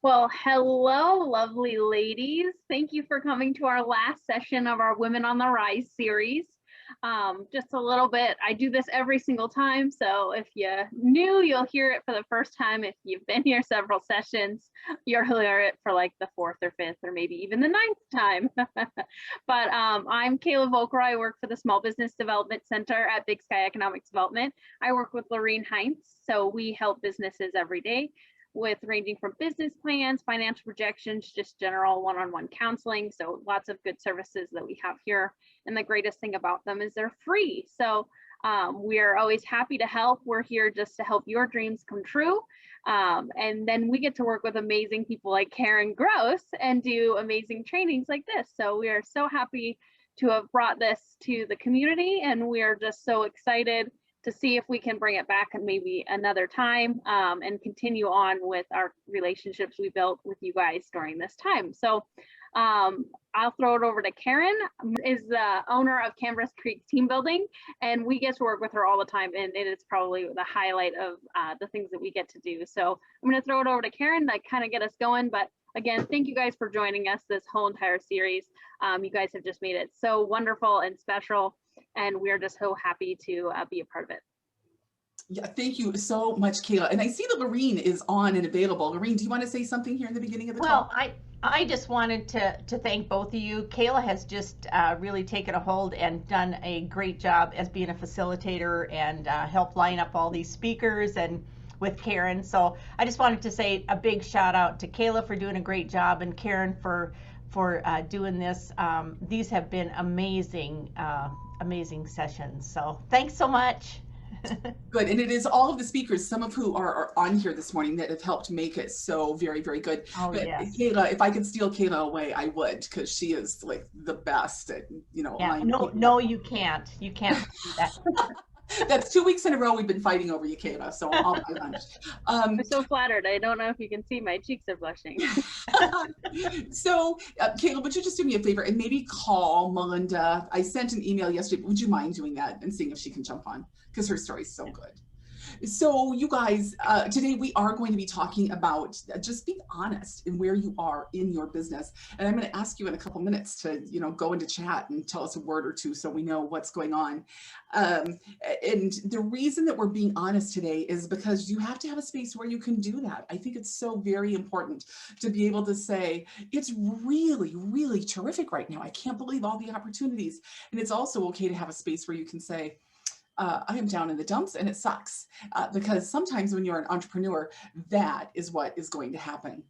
Well, hello, lovely ladies. Thank you for coming to our last session of our Women on the Rise series. Just a little bit, I do this every single time, so if you're new, you'll hear it for the first time. If you've been here several sessions, you'll hear it for like the fourth or fifth or maybe even the ninth time. But I'm Kayla Volker. I work for the Small Business Development Center at Big Sky Economic Development. I work with Raylynne, so we help businesses every day with ranging from business plans, financial projections, just general one-on-one counseling. So lots of good services that we have here. And the greatest thing about them is they're free. So we are always happy to help. We're here just to help your dreams come true. And then we get to work with amazing people like Karen Gross and do amazing trainings like this. So we are so happy to have brought this to the community, and we are just so excited to see if we can bring it back and maybe another time and continue on with our relationships we built with you guys during this time. So I'll throw it over to Karen, is the owner of Canvas Creek Team Building, and we get to work with her all the time, and it is probably the highlight of the things that we get to do. So I'm going to throw it over to Karen to kind of get us going. But again, thank you guys for joining us this whole entire series. You guys have just made it so wonderful and special, and we're just so happy to be a part of it. Yeah, thank you so much, Kayla. And I see that Laureen is on and available. Laureen, do you want to say something here in the beginning of the Well, talk? I just wanted to thank both of you. Kayla has just really taken a hold and done a great job as being a facilitator and helped line up all these speakers and with Karen. So I just wanted to say a big shout out to Kayla for doing a great job and Karen for doing this. These have been amazing, amazing sessions. So thanks so much. Good. And it is all of the speakers, some of who are on here this morning, that have helped make it so very, very good. Oh, But yes. Kayla, if I could steal Kayla away, I would, because she is like the best at, Yeah. lining people No, up. you can't. You can't do that. That's 2 weeks in a row we've been fighting over you, Kayla. So I'll buy lunch. I'm so flattered. I don't know if you can see, my cheeks are blushing. So, Kayla, would you just do me a favor and maybe call Melinda? I sent an email yesterday. Would you mind doing that and seeing if she can jump on? Because her story is so good. So you guys, today we are going to be talking about just being honest in where you are in your business. And I'm going to ask you in a couple minutes to, go into chat and tell us a word or two so we know what's going on. And the reason that we're being honest today is because you have to have a space where you can do that. I think it's so very important to be able to say, it's really, really terrific right now. I can't believe all the opportunities. And it's also okay to have a space where you can say, I am down in the dumps and it sucks, because sometimes when you're an entrepreneur, that is what is going to happen.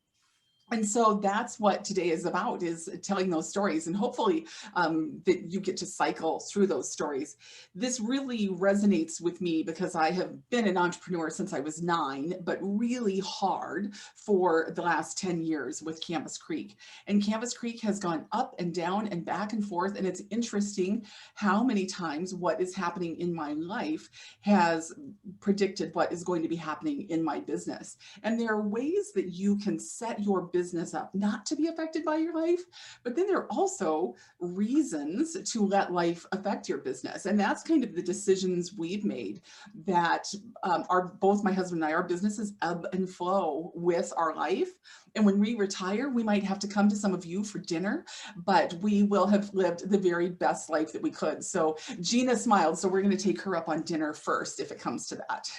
And so that's what today is about, is telling those stories, and hopefully that you get to cycle through those stories. This really resonates with me because I have been an entrepreneur since I was 9, but really hard for the last 10 years with Canvas Creek. And Canvas Creek has gone up and down and back and forth. And it's interesting how many times what is happening in my life has predicted what is going to be happening in my business. And there are ways that you can set your business up not to be affected by your life, but then there are also reasons to let life affect your business. And that's kind of the decisions we've made, that are both my husband and I, our businesses ebb and flow with our life. And when we retire, we might have to come to some of you for dinner, but we will have lived the very best life that we could. So Gina smiled, so we're going to take her up on dinner first if it comes to that.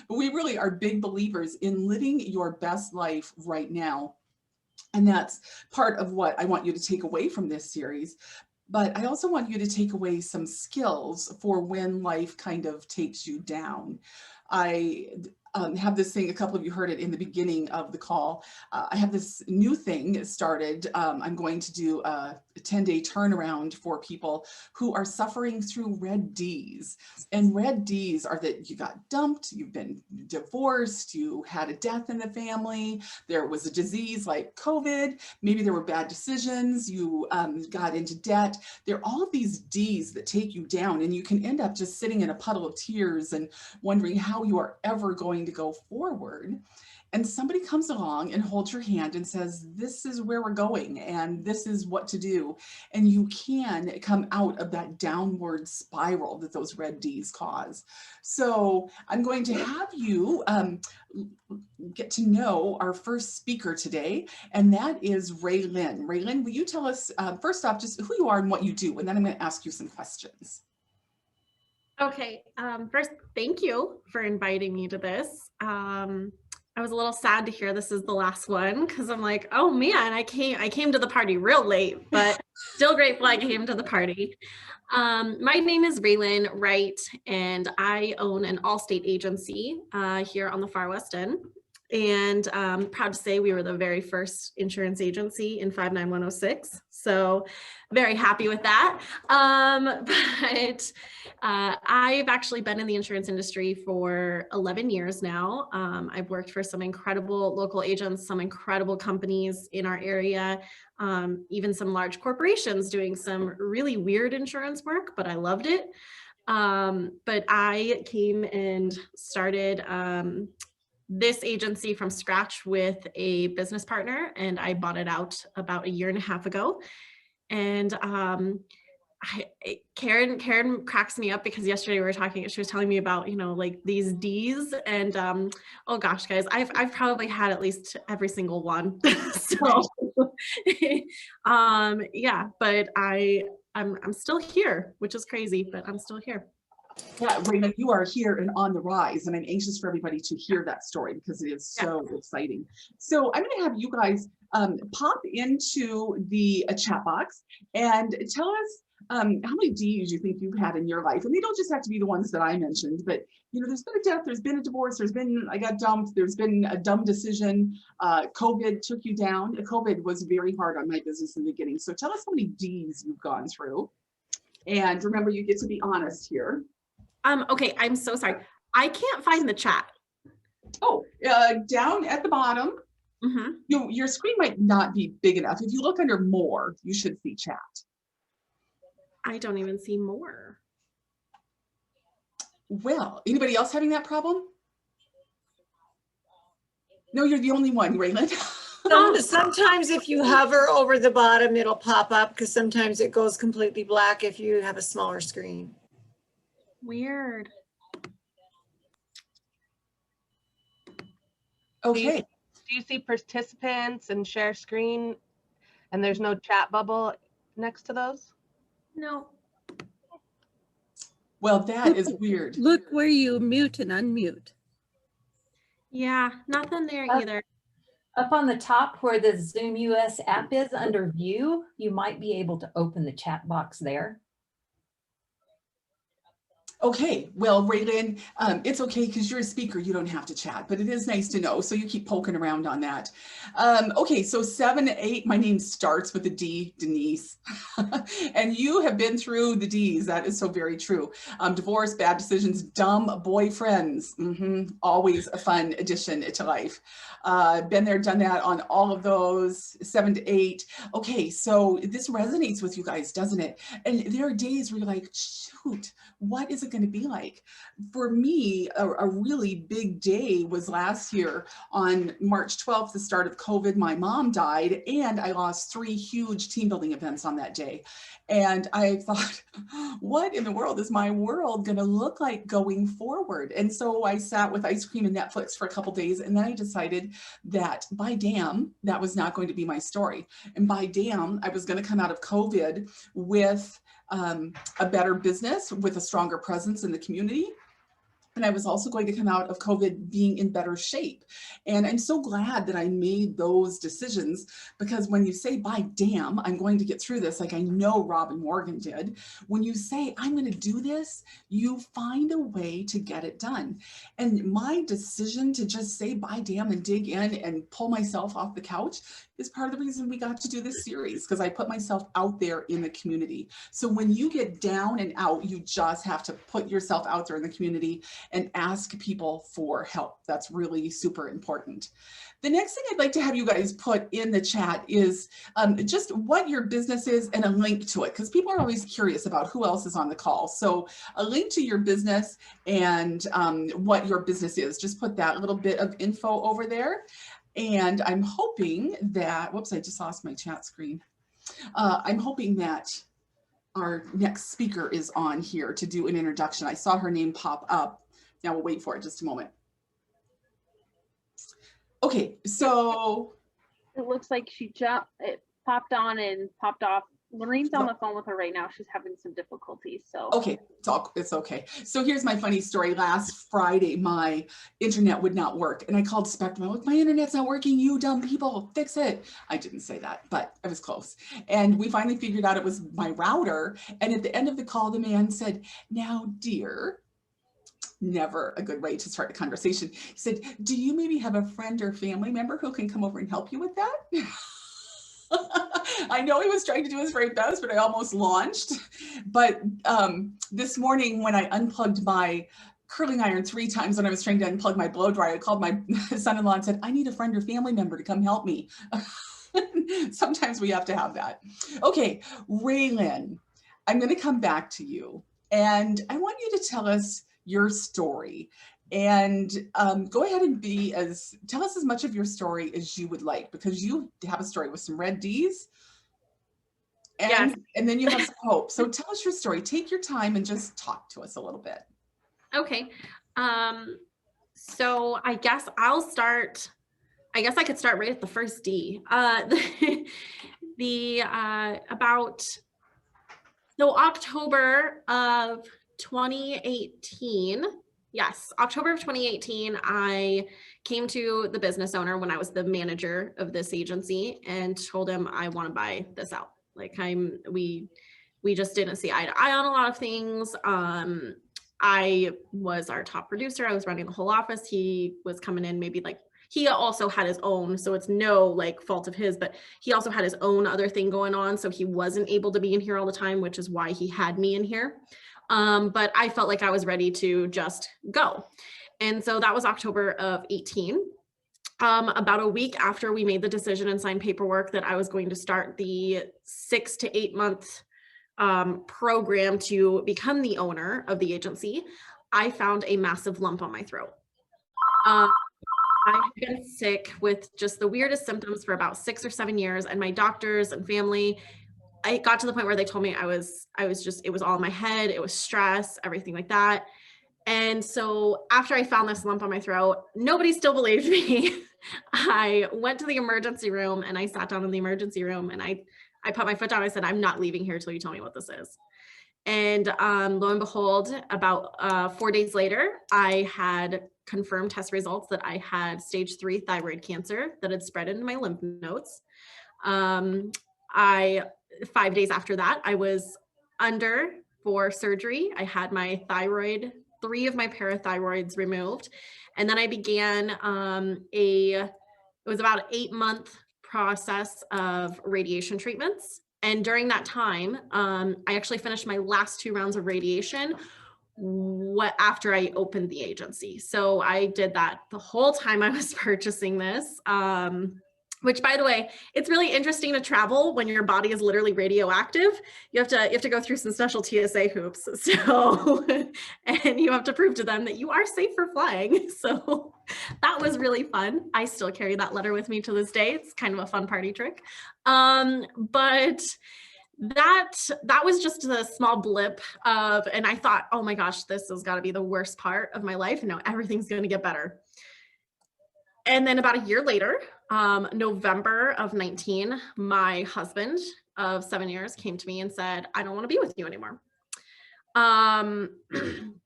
But we really are big believers in living your best life right now. And that's part of what I want you to take away from this series. But I also want you to take away some skills for when life kind of takes you down. I have this thing, a couple of you heard it in the beginning of the call. I have this new thing started. I'm going to do a 10-day turnaround for people who are suffering through red Ds. And red Ds are that you got dumped, you've been divorced, you had a death in the family, there was a disease like COVID, maybe there were bad decisions, you got into debt. There are all of these Ds that take you down, and you can end up just sitting in a puddle of tears and wondering how you are ever going to go forward. and somebody comes along and holds your hand and says, this is where we're going and this is what to do. And you can come out of that downward spiral that those red Ds cause. So I'm going to have you get to know our first speaker today, and that is Raylynne. Raylynne, will you tell us first off just who you are and what you do, and then I'm going to ask you some questions. Okay, first, thank you for inviting me to this. I was a little sad to hear this is the last one because I'm like, oh man, I came to the party real late, but still grateful I came to the party. My name is Raylynne Wright, and I own an Allstate agency here on the Far West End. And proud to say we were the very first insurance agency in 59106. So very happy with that. But I've actually been in the insurance industry for 11 years now. I've worked for some incredible local agents, some incredible companies in our area, even some large corporations doing some really weird insurance work, but I loved it. But I came and started this agency from scratch with a business partner, and I bought it out about 1.5 years ago. And Karen cracks me up because yesterday we were talking, she was telling me about, you know, like these Ds, and oh gosh, guys, I've probably had at least every single one. So yeah, but I'm still here, which is crazy, but I'm still here. Yeah, Raylynne, you are here and on the rise, and I'm anxious for everybody to hear that story because it is so exciting. So I'm going to have you guys pop into the chat box and tell us how many Ds you think you've had in your life. And they don't just have to be the ones that I mentioned, but you know, there's been a death, there's been a divorce, there's been, I got dumped, there's been a dumb decision, COVID took you down. COVID was very hard on my business in the beginning. So tell us how many Ds you've gone through. And remember, you get to be honest here. Okay, I'm so sorry. I can't find the chat. Oh, down at the bottom. Mm-hmm. Your screen might not be big enough. If you look under more, you should see chat. I don't even see more. Well, anybody else having that problem? No, you're the only one, Raylynne. Sometimes if you hover over the bottom, it'll pop up because sometimes it goes completely black if you have a smaller screen. Weird. Okay. Do you see participants and share screen, and there's no chat bubble next to those? No. Well, that is weird. Look where you mute and unmute. Yeah, nothing there either. Up on the top where the Zoom US app is under view, you might be able to open the chat box there. Okay, well, Raylynne, it's okay because you're a speaker, you don't have to chat, but it is nice to know, so you keep poking around on that. Okay, so 7, 8, my name starts with a D, Denise, and you have been through the Ds. That is so very true. Divorce, bad decisions, dumb boyfriends, always a fun addition to life. Been there, done that on all of those, 7 to 8. Okay, so this resonates with you guys, doesn't it? And there are days where you're like, shoot, what is it going to be like? For me, a really big day was last year on March 12th, the start of COVID. My mom died, and I lost 3 huge team building events on that day. And I thought, what in the world is my world going to look like going forward? And so I sat with ice cream and Netflix for a couple days, and then I decided that by damn, that was not going to be my story. And by damn, I was going to come out of COVID with a better business, with a stronger presence in the community. And I was also going to come out of COVID being in better shape. And I'm so glad that I made those decisions, because when you say, by damn, I'm going to get through this, like I know Robin Morgan did, when you say, I'm going to do this, you find a way to get it done. And my decision to just say, by damn, and dig in and pull myself off the couch is part of the reason we got to do this series, because I put myself out there in the community. So when you get down and out, you just have to put yourself out there in the community and ask people for help. That's really super important. The next thing I'd like to have you guys put in the chat is just what your business is and a link to it, because people are always curious about who else is on the call. So a link to your business and what your business is. Just put that little bit of info over there. And I'm hoping that, whoops, I just lost my chat screen. I'm hoping that our next speaker is on here to do an introduction. I saw her name pop up. Now we'll wait for it just a moment. Okay, so It looks like it popped on and popped off. Lorraine's on the phone with her right now. She's having some difficulties, so. okay, it's okay. So here's my funny story. Last Friday, my internet would not work, and I called Spectrum. I'm like, my internet's not working, you dumb people, fix it. I didn't say that, but I was close. And we finally figured out it was my router. And at the end of the call, the man said, "Now, dear," never a good way to start a conversation. He said, "Do you maybe have a friend or family member who can come over and help you with that?" I know he was trying to do his very best, but I almost launched. But this morning when I unplugged my curling iron 3 times when I was trying to unplug my blow dryer, I called my son-in-law and said, "I need a friend or family member to come help me." Sometimes we have to have that. Okay, Raylynne, I'm going to come back to you. And I want you to tell us your story. And go ahead and tell us as much of your story as you would like, because you have a story with some red D's. And, Yes. and then you have some hope. So tell us your story. Take your time and just talk to us a little bit. Okay. So I guess I could start right at the first D. So October of 2018, yes, October of 2018, I came to the business owner when I was the manager of this agency and told him I want to buy this out. Like we just didn't see eye to eye on a lot of things. I was our top producer. I was running the whole office. He was coming in maybe like, he also had his own, so it's no like fault of his, but he also had his own other thing going on. So he wasn't able to be in here all the time, which is why he had me in here. But I felt like I was ready to just go. And so that was October of 18. About a week after we made the decision and signed paperwork that I was going to start the 6 to 8 month program to become the owner of the agency, I found a massive lump on my throat. I had been sick with just the weirdest symptoms for about 6 or 7 years, and my doctors and family, I got to the point where they told me it was all in my head, it was stress, everything like that. And so after I found this lump on my throat, nobody still believed me. I went to the emergency room and I sat down in the emergency room and I put my foot down. I said, "I'm not leaving here till you tell me what this is." And lo and behold, about 4 days later, I had confirmed test results that I had stage 3 thyroid cancer that had spread into my lymph nodes. 5 days after that, I was under for surgery. I had my thyroid, 3 of my parathyroids removed. And then I began it was about an 8-month process of radiation treatments. And during that time, I actually finished my last 2 rounds of radiation after I opened the agency. So I did that the whole time I was purchasing this, which, by the way, it's really interesting to travel when your body is literally radioactive. You have to go through some special TSA hoops. So, and you have to prove to them that you are safe for flying. So that was really fun. I still carry that letter with me to this day. It's kind of a fun party trick. But that was just a small blip and I thought, oh my gosh, this has got to be the worst part of my life. And now everything's going to get better. And then about a year later, November of 19, my husband of 7 years came to me and said, "I don't want to be with you anymore.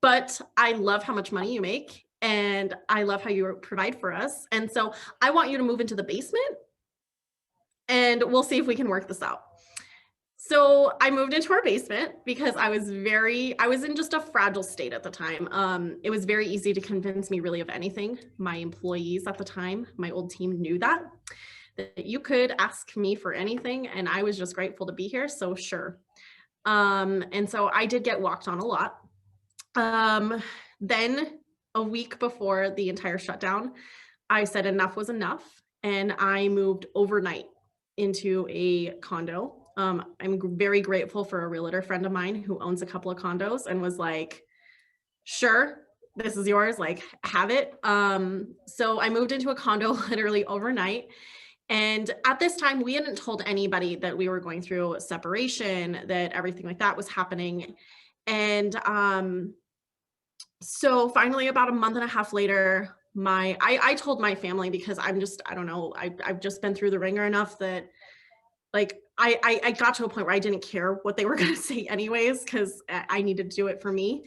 But I love how much money you make and I love how you provide for us. And so I want you to move into the basement and we'll see if we can work this out." So I moved into our basement because I was in just a fragile state at the time. It was very easy to convince me really of anything. My employees at the time, my old team knew that you could ask me for anything and I was just grateful to be here. So sure. And so I did get walked on a lot. Then a week before the entire shutdown, I said enough was enough, and I moved overnight into a condo. I'm very grateful for a realtor friend of mine who owns a couple of condos and was like, sure, this is yours, like have it. So I moved into a condo literally overnight. And at this time, we hadn't told anybody that we were going through a separation, that everything like that was happening. And so finally, about a month and a half later, I told my family, because I don't know, I've just been through the ringer enough that like I got to a point where I didn't care what they were going to say anyways, because I needed to do it for me.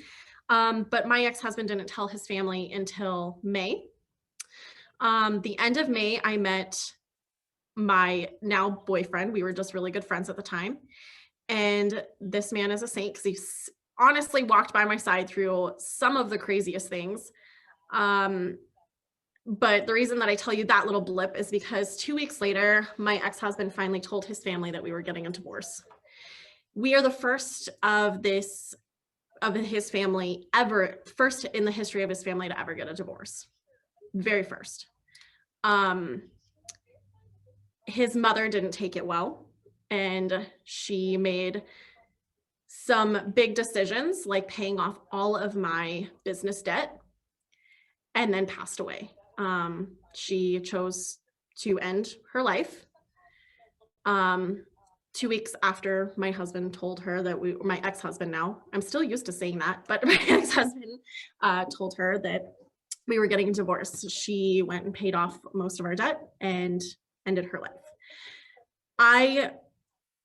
But my ex-husband didn't tell his family until May. The end of May, I met my now boyfriend. We were just really good friends at the time. And this man is a saint, because he's honestly walked by my side through some of the craziest things. But the reason that I tell you that little blip is because 2 weeks later, my ex-husband finally told his family that we were getting a divorce. We are the first of his family ever, first in the history of his family to ever get a divorce. Very first. His mother didn't take it well, and she made some big decisions, like paying off all of my business debt, and then passed away. She chose to end her life. 2 weeks after my husband told her that my ex-husband now, I'm still used to saying that, but my ex-husband told her that we were getting a divorce. She went and paid off most of our debt and ended her life. I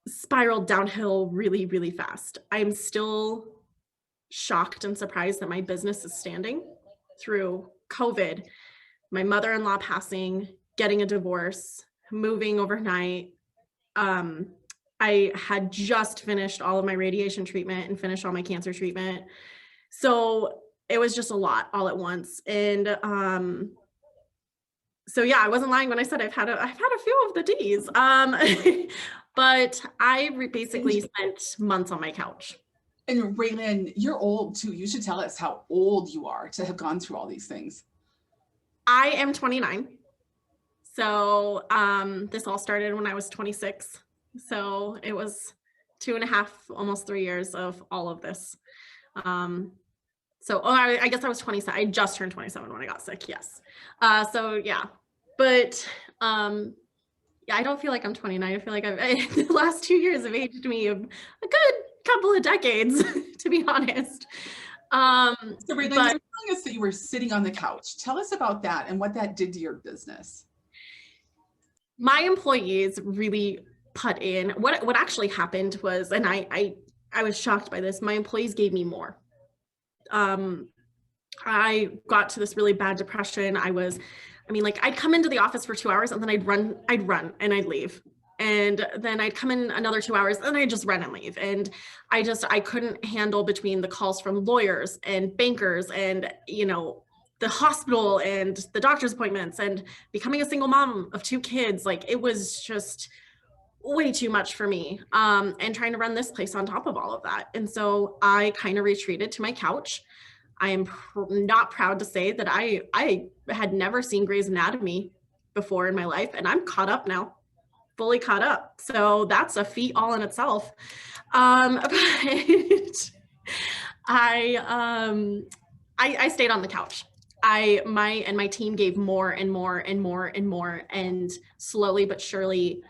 spiraled downhill really, really fast. I'm still shocked and surprised that my business is standing through COVID, my mother-in-law passing, getting a divorce, moving overnight. I had just finished all of my radiation treatment and finished all my cancer treatment. So it was just a lot all at once. And so yeah, I wasn't lying when I said I've had a few of the D's. But I basically spent months on my couch. And Raylynne, you're old too. You should tell us how old you are to have gone through all these things. I am 29. So this all started when I was 26. So it was 2.5, almost 3 years of all of this. I guess I was 27. I just turned 27 when I got sick. Yes. So yeah, but yeah, I don't feel like I'm 29. I feel like the last 2 years have aged me a good couple of decades, to be honest. So Raylynne, you're telling us that you were sitting on the couch. Tell us about that and what that did to your business. My employees really put in. What actually happened was, and I was shocked by this, my employees gave me more. I got to this really bad depression. I'd come into the office for 2 hours and then I'd run and I'd leave. And then I'd come in another 2 hours and I'd just run and leave. And I couldn't handle between the calls from lawyers and bankers and, the hospital and the doctor's appointments and becoming a single mom of 2 kids. Like, it was just way too much for me, and trying to run this place on top of all of that. And so I kind of retreated to my couch. I am not proud to say that I had never seen Grey's Anatomy before in my life, and I'm caught up now, fully caught up. So that's a feat all in itself. But I stayed on the couch. My team gave more and more and more and more, and slowly but surely,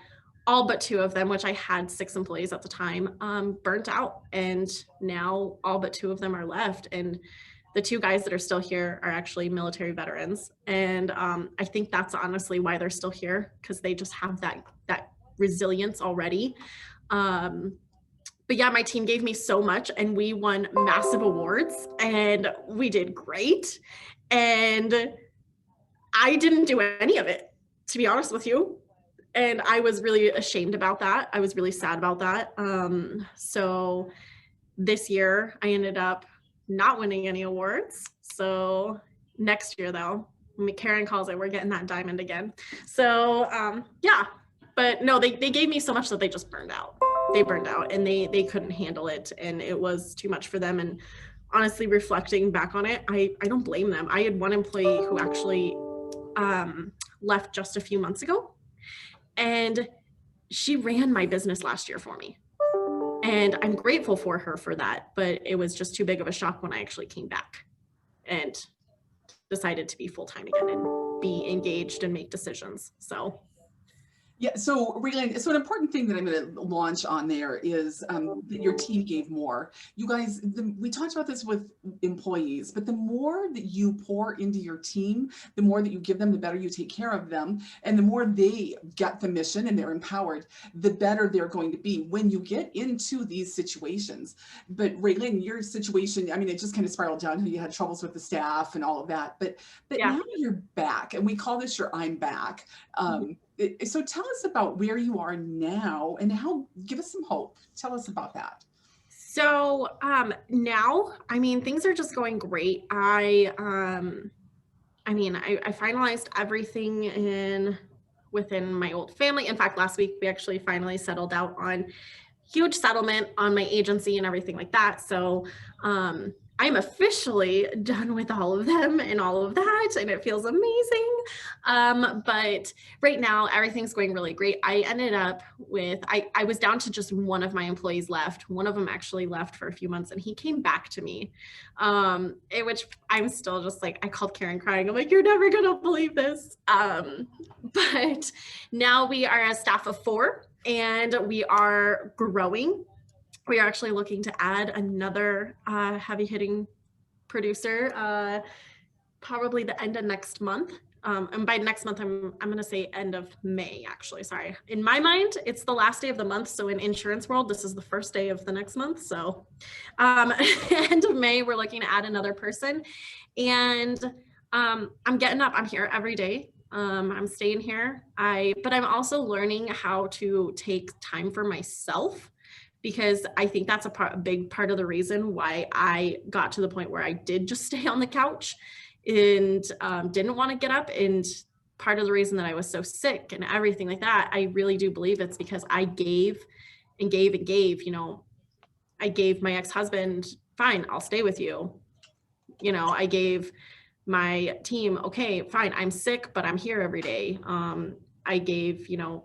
all but 2 of them, which I had 6 employees at the time, burnt out. And now all but 2 of them are left. And the 2 guys that are still here are actually military veterans. And I think that's honestly why they're still here, because they just have that resilience already. But yeah, my team gave me so much, and we won massive awards, and we did great. And I didn't do any of it, to be honest with you. And I was really ashamed about that. I was really sad about that. So this year I ended up not winning any awards. So next year though, Karen calls it, we're getting that diamond again. So yeah, but no, they gave me so much that they just burned out. They burned out and they couldn't handle it, and it was too much for them. And honestly, reflecting back on it, I don't blame them. I had one employee who actually left just a few months ago, and she ran my business last year for me. And I'm grateful for her for that, but it was just too big of a shock when I actually came back and decided to be full-time again and be engaged and make decisions. So Yeah, so Raylynne, so an important thing that I'm going to launch on there is that your team gave more. You guys, we talked about this with employees, but the more that you pour into your team, the more that you give them, the better you take care of them, and the more they get the mission and they're empowered, the better they're going to be when you get into these situations. But Raylynne, your situation, I mean, it just kind of spiraled down. You had troubles with the staff and all of that, but yeah. now you're back, and we call this your I'm back. So tell us about where you are now and how, give us some hope. Tell us about that. So now, I mean, things are just going great. I finalized everything within my old family. In fact, last week we actually finally settled out on huge settlement on my agency and everything like that. So I'm officially done with all of them and all of that, and it feels amazing. But right now, everything's going really great. I ended up with, I was down to just one of my employees left. One of them actually left for a few months, and he came back to me, which I'm still just like, I called Karen crying. I'm like, you're never gonna believe this. But now we are a staff of 4, and we are growing. We are actually looking to add another heavy hitting producer, probably the end of next month. And by next month, I'm going to say end of May, actually, sorry. In my mind, it's the last day of the month. So in insurance world, this is the first day of the next month. So end of May, we're looking to add another person. And I'm getting up, I'm here every day. I'm staying here. But I'm also learning how to take time for myself, because I think that's a big part of the reason why I got to the point where I did just stay on the couch and didn't want to get up. And part of the reason that I was so sick and everything like that, I really do believe it's because I gave and gave and gave. You know, I gave my ex-husband, fine, I'll stay with you. You know, I gave my team, okay, fine, I'm sick, but I'm here every day. I gave, you know,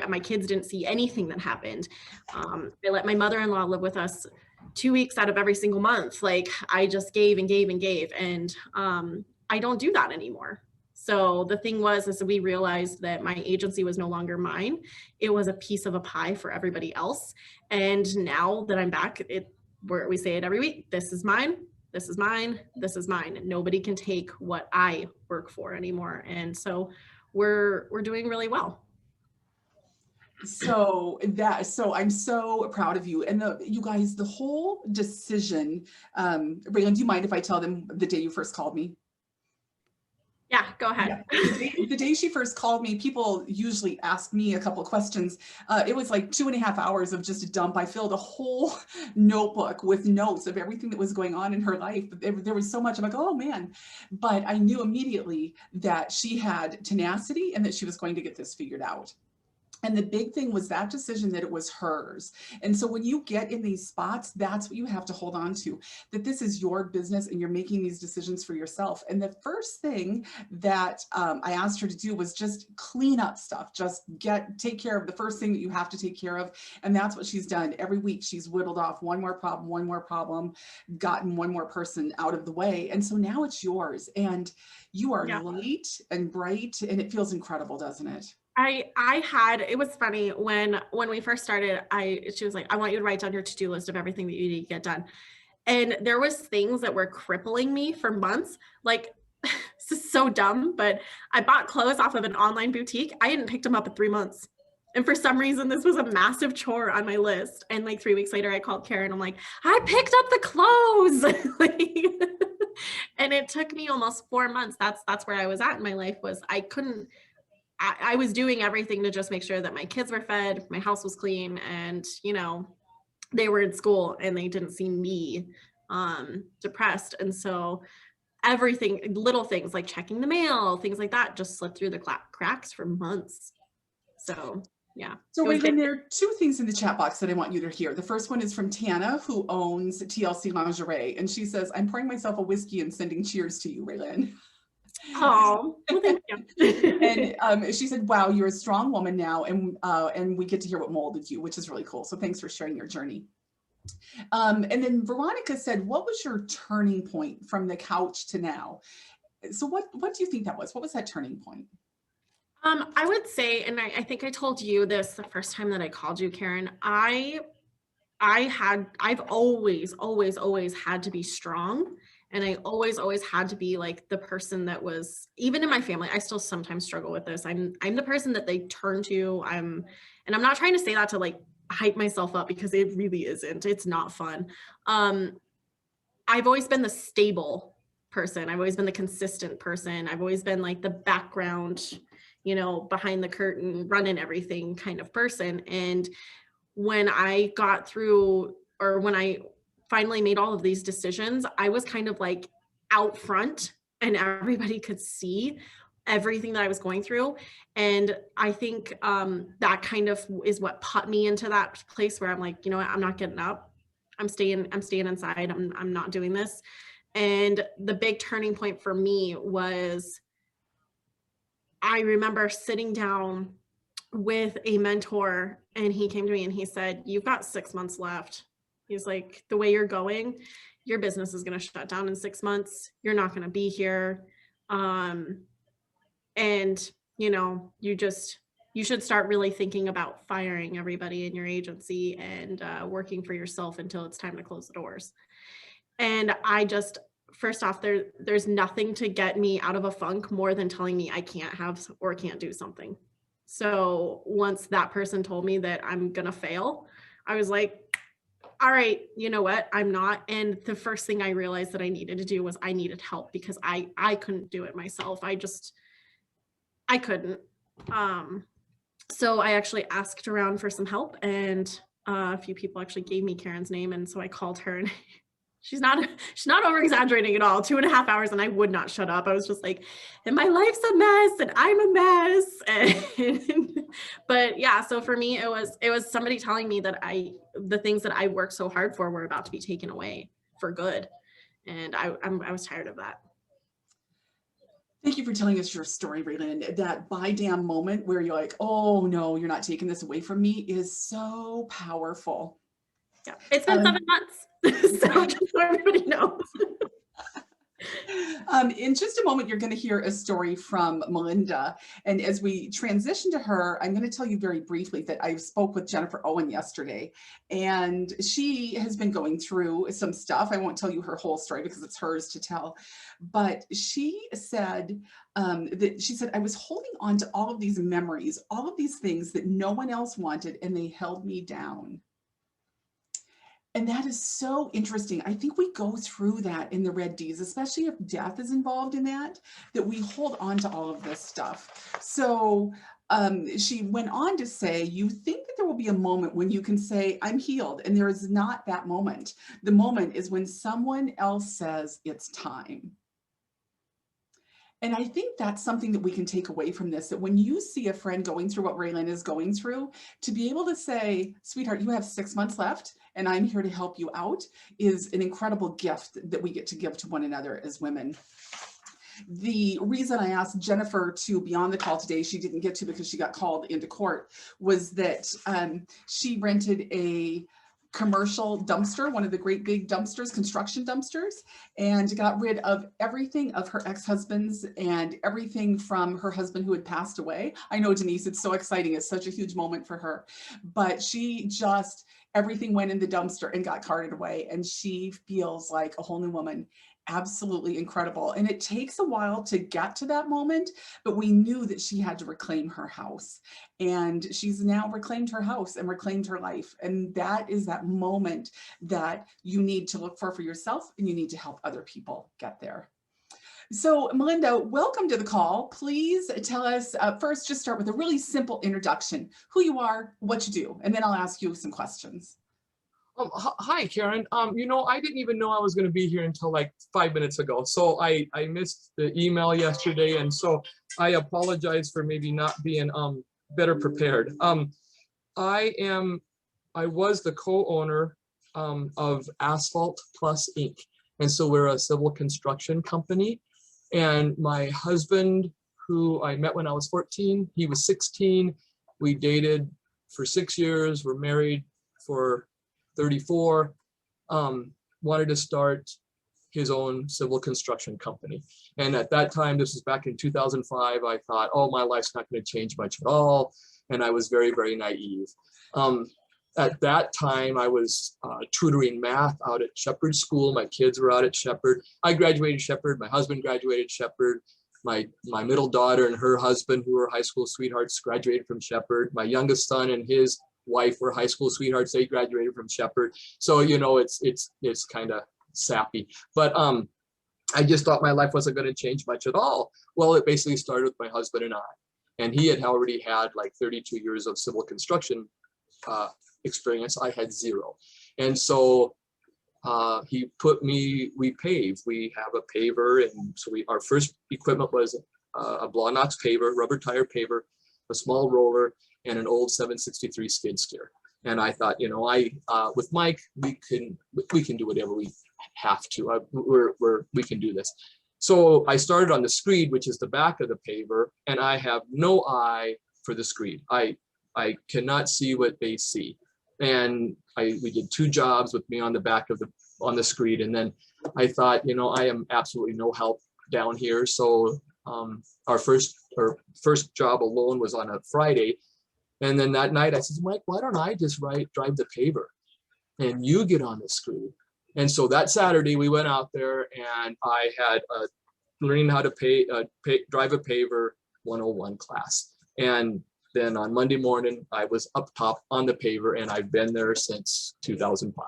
my kids didn't see anything that happened. I let my mother-in-law live with us 2 weeks out of every single month. Like, I just gave and gave and gave. And I don't do that anymore. So the thing was, is we realized that my agency was no longer mine. It was a piece of a pie for everybody else. And now that I'm back, we say it every week, this is mine, this is mine, this is mine. Nobody can take what I work for anymore. And so we're doing really well. So I'm so proud of you. And you guys, the whole decision, Raylynne, do you mind if I tell them the day you first called me? Yeah, go ahead. Yeah. The day she first called me, people usually ask me a couple of questions. It was like 2.5 hours of just a dump. I filled a whole notebook with notes of everything that was going on in her life. There was so much. I'm like, oh man. But I knew immediately that she had tenacity and that she was going to get this figured out. And the big thing was that decision that it was hers. And so when you get in these spots, that's what you have to hold on to, that this is your business and you're making these decisions for yourself. And the first thing that I asked her to do was just clean up stuff, just take care of the first thing that you have to take care of. And that's what she's done. Every week she's whittled off one more problem, gotten one more person out of the way. And so now it's yours, and you are light and bright, and it feels incredible, doesn't it? It was funny when we first started, she was like, I want you to write down your to-do list of everything that you need to get done. And there was things that were crippling me for months. Like, this is so dumb, but I bought clothes off of an online boutique. I hadn't picked them up in 3 months. And for some reason, this was a massive chore on my list. And like 3 weeks later, I called Karen. I'm like, I picked up the clothes. And it took me almost 4 months. That's where I was at in my life. Was I was doing everything to just make sure that my kids were fed, my house was clean, and, you know, they were in school and they didn't see me depressed. And so everything, little things like checking the mail, things like that, just slipped through the cracks for months. So yeah. So it was Raylynne, good. there are two things in the chat box that I want you to hear. The first one is from Tana, who owns TLC Lingerie. And she says, I'm pouring myself a whiskey and sending cheers to you, Raylynne. Oh, well, thank you. And she said, wow, you're a strong woman now. And we get to hear what molded you, which is really cool. So thanks for sharing your journey. And then Veronica said, what was your turning point from the couch to now? So what do you think that was? What was that turning point? I would say, and I think I told you this the first time that I called you, Karen, I've always had to be strong. And I always had to be like the person that was, even in my family, I still sometimes struggle with this. I'm the person that they turn to. And I'm not trying to say that to like hype myself up, because it really isn't. It's not fun. I've always been the stable person. I've always been the consistent person. I've always been like the background, you know, behind the curtain, running everything kind of person. And when I got through, or when I finally made all of these decisions, I was kind of like out front and everybody could see everything that I was going through. And I think that kind of is what put me into that place where I'm like, you know what, I'm not getting up. I'm staying inside. I'm not doing this. And the big turning point for me was, I remember sitting down with a mentor, and he came to me and he said, you've got 6 months left. He's like, the way you're going, your business is going to shut down in 6 months. You're not going to be here. And you know, you should start really thinking about firing everybody in your agency and working for yourself until it's time to close the doors. And I just, first off, there's nothing to get me out of a funk more than telling me I can't have or can't do something. So once that person told me that I'm going to fail, I was like, all right, you know what? I'm not. And the first thing I realized that I needed to do was I needed help, because I couldn't do it myself. I couldn't. So I actually asked around for some help, and a few people actually gave me Karen's name. And so I called her, and she's not over exaggerating at all. 2.5 hours, and I would not shut up. I was just like, and my life's a mess and I'm a mess. But yeah, so for me, it was somebody telling me that the things that I worked so hard for were about to be taken away for good. And I was tired of that. Thank you for telling us your story, Raylynne. That by damn moment where you're like, oh no, you're not taking this away from me, is so powerful. Yeah, it's been 7 months. So just so everybody knows. In just a moment, you're going to hear a story from Melinda. And as we transition to her, I'm going to tell you very briefly that I spoke with Jennifer Owen yesterday, and she has been going through some stuff. I won't tell you her whole story because it's hers to tell. But she said I was holding on to all of these memories, all of these things that no one else wanted, and they held me down. And that is so interesting. I think we go through that in the Red Ds, especially if death is involved in that we hold on to all of this stuff. So she went on to say, you think that there will be a moment when you can say, I'm healed. And there is not that moment. The moment is when someone else says it's time. And I think that's something that we can take away from this, that when you see a friend going through what Raylynne is going through, to be able to say, sweetheart, you have 6 months left and I'm here to help you out, is an incredible gift that we get to give to one another as women. The reason I asked Jennifer to be on the call today, she didn't get to because she got called into court, was that she rented a commercial dumpster, one of the great big dumpsters, construction dumpsters, and got rid of everything of her ex-husband's and everything from her husband who had passed away. I know, Denise, it's so exciting. It's such a huge moment for her, but everything went in the dumpster and got carted away, and she feels like a whole new woman. Absolutely incredible. And it takes a while to get to that moment, but we knew that she had to reclaim her house, and she's now reclaimed her house and reclaimed her life. And that is that moment that you need to look for yourself, and you need to help other people get there. So Melinda, welcome to the call. Please tell us, first, just start with a really simple introduction, who you are, what you do, and then I'll ask you some questions. Hi, Karen. You know, I didn't even know I was going to be here until like 5 minutes ago. So I missed the email yesterday. And so I apologize for maybe not being better prepared. I was the co-owner of Asphalt Plus Inc. And so we're a civil construction company. And my husband, who I met when I was 14, he was 16. We dated for 6 years. We're married for 34. Wanted to start his own civil construction company. And at that time, this was back in 2005, I thought, oh, my life's not going to change much at all. And I was very, very naive. At that time, I was tutoring math out at Shepherd School. My kids were out at Shepherd. I graduated Shepherd. My husband graduated Shepherd. My middle daughter and her husband, who were high school sweethearts, graduated from Shepherd. My youngest son and his wife were high school sweethearts. They graduated from Shepherd. So, you know, it's kind of sappy. But I just thought my life wasn't going to change much at all. Well, it basically started with my husband and I. And he had already had like 32 years of civil construction experience. I had 0. And so we pave. We have a paver. And so our first equipment was a Blawnox paver, rubber tire paver, a small roller, and an old 763 skid steer. And I thought, you know, with Mike, we can do whatever we have to. We can do this. So I started on the screed, which is the back of the paver, and I have no eye for the screed. I cannot see what they see. And we did 2 jobs with me on the back of on the screed. And then I thought, you know, I am absolutely no help down here. So our first job alone was on a Friday. And then that night I said, Mike, why don't I just drive the paver and you get on the screed? And so that Saturday we went out there and I had learning how to drive a paver 101 class. And then on Monday morning, I was up top on the paver and I've been there since 2005.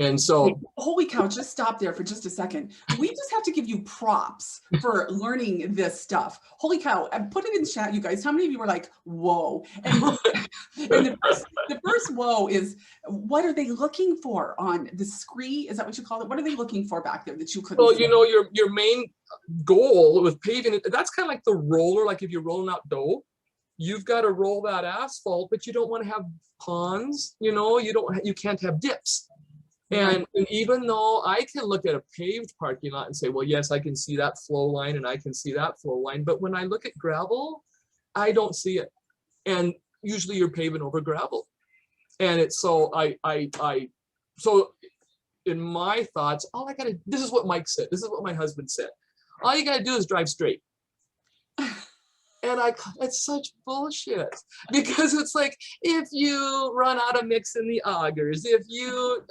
And so, holy cow, just stop there for just a second. We just have to give you props for learning this stuff. Holy cow, put it in chat, you guys. How many of you were like, whoa? And the first whoa is, what are they looking for on the scree? Is that what you call it? What are they looking for back there that you couldn't well, see? you know, your main goal with paving, that's kind of like the roller, like if you're rolling out dough, you've got to roll that asphalt, but you don't want to have ponds, you know, you can't have dips. And even though I can look at a paved parking lot and say, well, yes, I can see that flow line and I can see that flow line. But when I look at gravel, I don't see it. And usually you're paving over gravel. And it's so so in my thoughts, this is what Mike said. This is what my husband said. All you got to do is drive straight. And it's such bullshit, because it's like, if you run out of mix in the augers, if you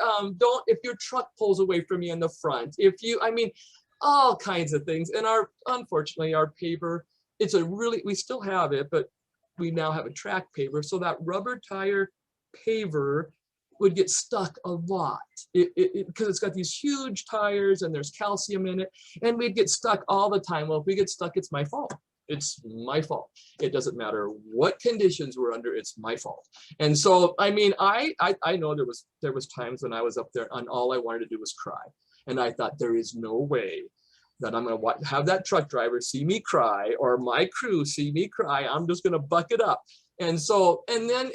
if your truck pulls away from you in the front, all kinds of things. And unfortunately our paver, we still have it, but we now have a track paver. So that rubber tire paver would get stuck a lot because it's got these huge tires and there's calcium in it, and we'd get stuck all the time. Well, if we get stuck, it's my fault. It's my fault. It doesn't matter what conditions we're under, it's my fault. And so, I know there was times when I was up there and all I wanted to do was cry. And I thought, there is no way that I'm going to have that truck driver see me cry or my crew see me cry. I'm just going to buck it up. And so, and then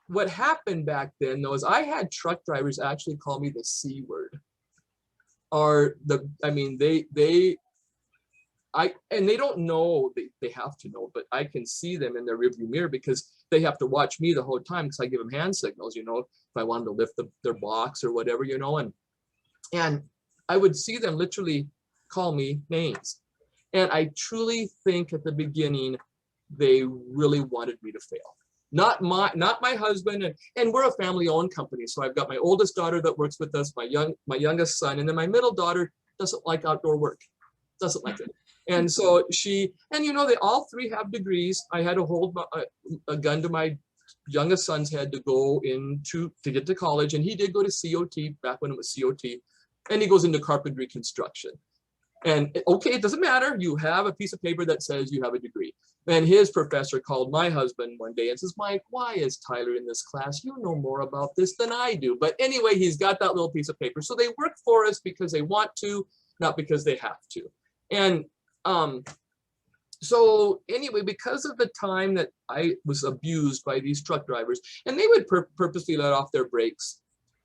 what happened back then though is I had truck drivers actually call me the C word. And they don't know, they have to know, but I can see them in their rearview mirror because they have to watch me the whole time because I give them hand signals, if I wanted to lift their box or whatever, and I would see them literally call me names. And I truly think at the beginning, they really wanted me to fail. Not my husband, and we're a family-owned company. So I've got my oldest daughter that works with us, my youngest son, and then my middle daughter doesn't like outdoor work, doesn't like it. And so they all 3 have degrees. I had to hold a gun to my youngest son's head to go to get to college. And he did go to COT back when it was COT. And he goes into carpentry construction. And okay, it doesn't matter. You have a piece of paper that says you have a degree. And his professor called my husband one day and says, Mike, why is Tyler in this class? You know more about this than I do. But anyway, he's got that little piece of paper. So they work for us because they want to, not because they have to. And So anyway, because of the time that I was abused by these truck drivers, and they would purposely let off their brakes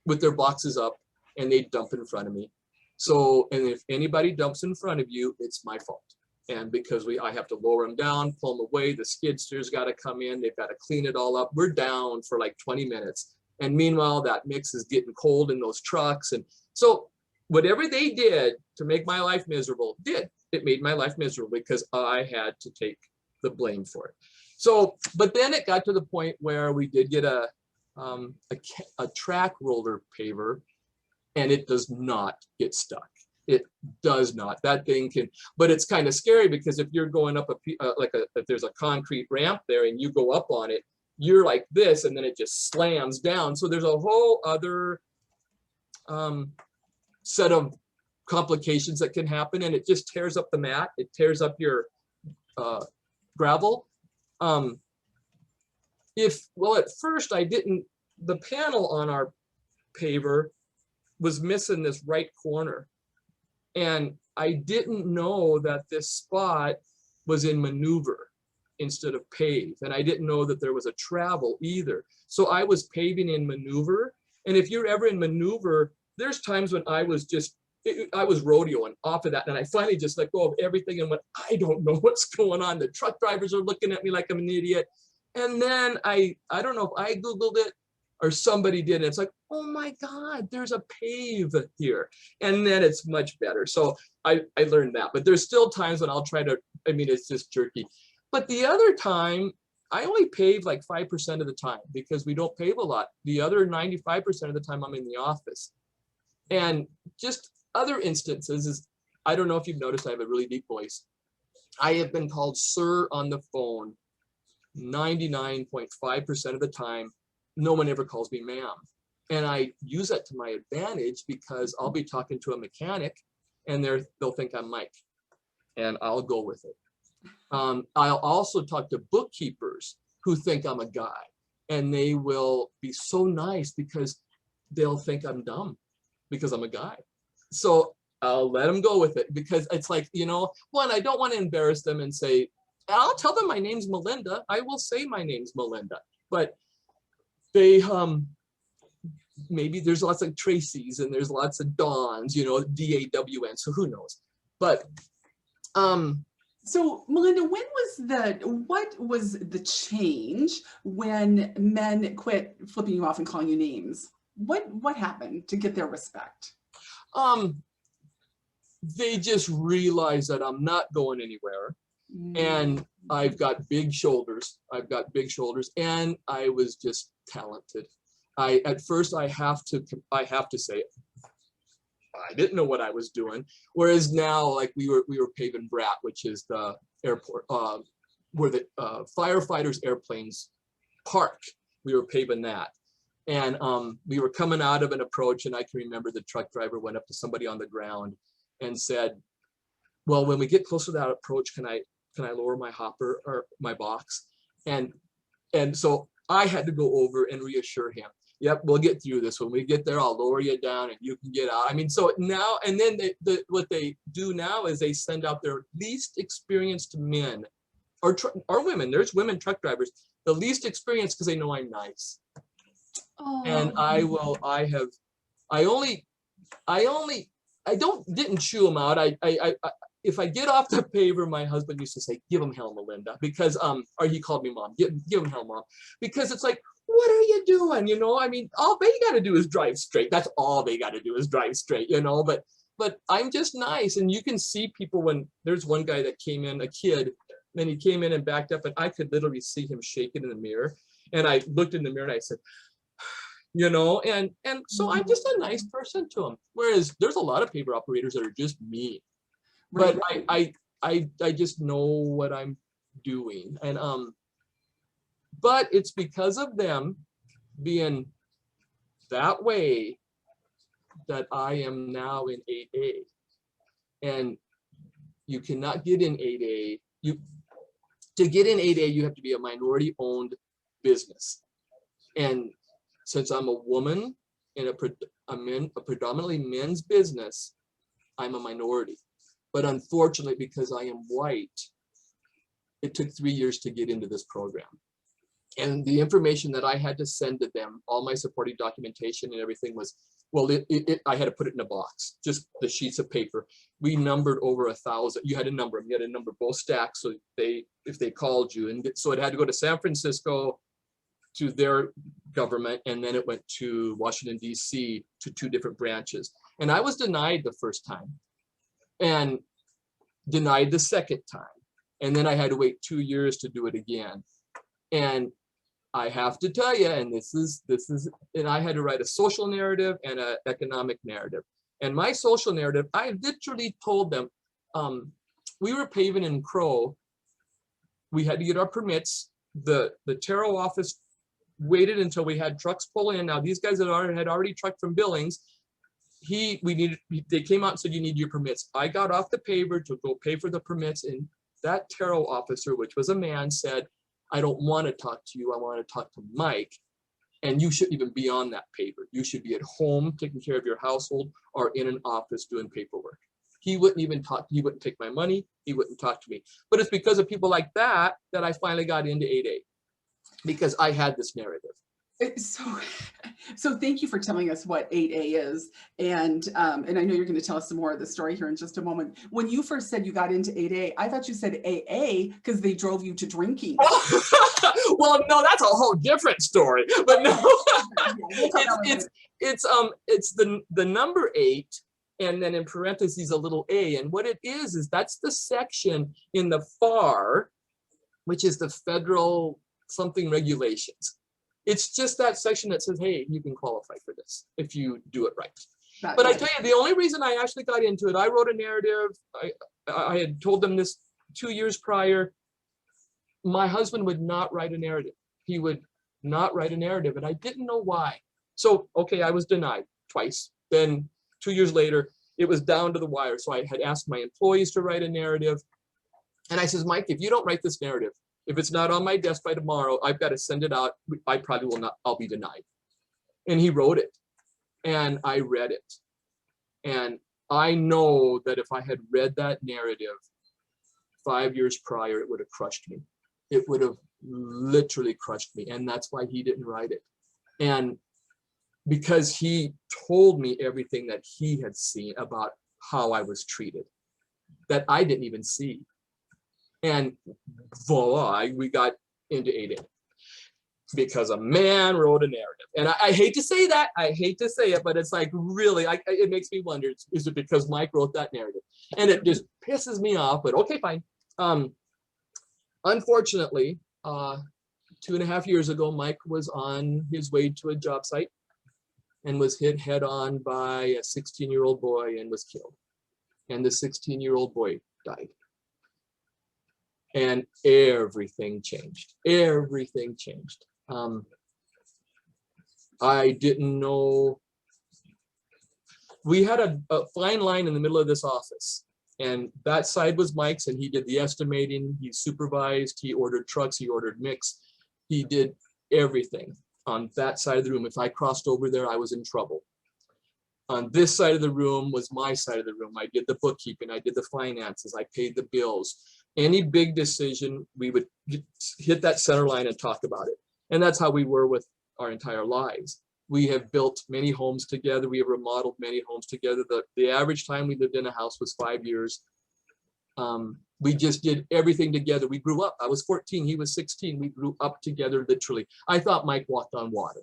with their boxes up, and they'd dump in front of me. So, and if anybody dumps in front of you, it's my fault. And because I have to lower them down, pull them away, the skid steer's got to come in, they've got to clean it all up. We're down for like 20 minutes. And meanwhile, that mix is getting cold in those trucks. And so whatever they did to make my life miserable, it made my life miserable because I had to take the blame for it. So, but then it got to the point where we did get a track roller paver, and it does not get stuck. It does not. That thing can, but it's kind of scary because if you're going up if there's a concrete ramp there and you go up on it, you're like this, and then it just slams down. So there's a whole other set of complications that can happen, and it just tears up the mat. It tears up your gravel. At first the panel on our paver was missing this right corner. And I didn't know that this spot was in maneuver instead of pave. And I didn't know that there was a travel either. So I was paving in maneuver. And if you're ever in maneuver, there's times when I was rodeoing off of that. And I finally just let go of everything and went, I don't know what's going on. The truck drivers are looking at me like I'm an idiot. And then I don't know if I Googled it or somebody did it. It's like, oh my God, there's a pave here. And then it's much better. So I learned that. But there's still times when I'll try to, it's just jerky. But the other time, I only pave like 5% of the time because we don't pave a lot. The other 95% of the time I'm in the office. And just other instances is, I don't know if you've noticed, I have a really deep voice. I have been called sir on the phone 99.5% of the time. No one ever calls me ma'am. And I use that to my advantage because I'll be talking to a mechanic and they'll think I'm Mike, and I'll go with it. I'll also talk to bookkeepers who think I'm a guy, and they will be so nice because they'll think I'm dumb because I'm a guy. So I'll let them go with it because it's like, one, I don't want to embarrass them and say, I'll tell them my name's Melinda. I will say my name's Melinda, but they, maybe there's lots of Tracy's and there's lots of Dawns, D-A-W-N, so who knows? But, so Melinda, what was the change when men quit flipping you off and calling you names? What happened to get their respect? They just realized that I'm not going anywhere. And I've got big shoulders. And I was just talented. At first I have to say I didn't know what I was doing. Whereas now, like we were paving Brat, which is the airport where the firefighters' airplanes park. We were paving that. And we were coming out of an approach, and I can remember the truck driver went up to somebody on the ground and said, well, when we get closer to that approach, can I lower my hopper or my box? And so I had to go over and reassure him, yep, we'll get through this. When we get there, I'll lower you down and you can get out. So now, and then what they do now is they send out their least experienced men or women. There's women truck drivers, the least experienced because they know I'm nice. Oh. And didn't chew them out. If I get off the paver, my husband used to say, give him hell, Melinda, because, or he called me mom, give him hell, mom, because it's like, what are you doing? All they got to do is drive straight. That's all they got to do is drive straight, but I'm just nice. And you can see people when there's one guy that came in, a kid, and he came in and backed up, and I could literally see him shaking in the mirror. And I looked in the mirror and I said, and so I'm just a nice person to him. Whereas there's a lot of paver operators that are just mean. But I just know what I'm doing. And but it's because of them being that way that I am now in 8A. And you cannot get in 8A. To get in 8A, you have to be a minority owned business. And since I'm a woman in a predominantly men's business, I'm a minority. But unfortunately, because I am white, it took 3 years to get into this program. And the information that I had to send to them, all my supporting documentation and everything was, well, I had to put it in a box, just the sheets of paper. We numbered over 1,000. You had to number them. You had to number both stacks so if they called you. And so it had to go to San Francisco to their government, and then it went to Washington, D.C. to 2 different branches. And I was denied the first time and denied the second time. And then I had to wait 2 years to do it again. And I have to tell you, and this is, and I had to write a social narrative and an economic narrative. And my social narrative, I literally told them, we were paving in Crow. We had to get our permits. The Taro office waited until we had trucks pull in. Now these guys had already trucked from Billings. They came out and said, you need your permits. I got off the paver to go pay for the permits, and that Taro officer, which was a man, said, I don't want to talk to you. I want to talk to Mike. And you shouldn't even be on that paper. You should be at home taking care of your household or in an office doing paperwork. He wouldn't even talk. He wouldn't take my money. He wouldn't talk to me. But it's because of people like that that I finally got into 8A, because I had this narrative. So thank you for telling us what 8A is. And I know you're going to tell us some more of the story here in just a moment. When you first said you got into 8A, I thought you said AA because they drove you to drinking. Well, no, that's a whole different story. But no, it's the number 8, and then in parentheses a little a. And what it is that's the section in the FAR, which is the federal something regulations. It's just that section that says, hey, you can qualify for this if you do it right. But I tell you, the only reason I actually got into it, I wrote a narrative. I had told them this 2 years prior. My husband would not write a narrative. He would not write a narrative, and I didn't know why. So, okay, I was denied twice. Then 2 years later, it was down to the wire. So I had asked my employees to write a narrative. And I says, Mike, if you don't write this narrative, if it's not on my desk by tomorrow, I've got to send it out. I probably will not, I'll be denied. And he wrote it, and I read it. And I know that if I had read that narrative 5 years prior, it would have crushed me. It would have literally crushed me. And that's why he didn't write it. And because he told me everything that he had seen about how I was treated, that I didn't even see. And voila, we got into 8A because a man wrote a narrative. And I hate to say that, I hate to say it, but it's like really, it makes me wonder, is it because Mike wrote that narrative? And it just pisses me off, but okay, fine. Unfortunately, 2.5 years ago, Mike was on his way to a job site and was hit head on by a 16-year-old boy and was killed. And the 16-year-old boy died. And everything changed. Everything changed. I didn't know. We had a fine line in the middle of this office, and that side was Mike's, and he did the estimating, he supervised, he ordered trucks, he ordered mix, he did everything on that side of the room. If I crossed over there, I was in trouble. On this side of the room was my side of the room. I did the bookkeeping, I did the finances, I paid the bills. Any big decision, we would hit that center line and talk about it. And that's how we were with our entire lives. We have built many homes together. We have remodeled many homes together. The average time we lived in a house was 5 years. We just did everything together. We grew up. I was 14, he was 16. We grew up together, literally. I thought Mike walked on water.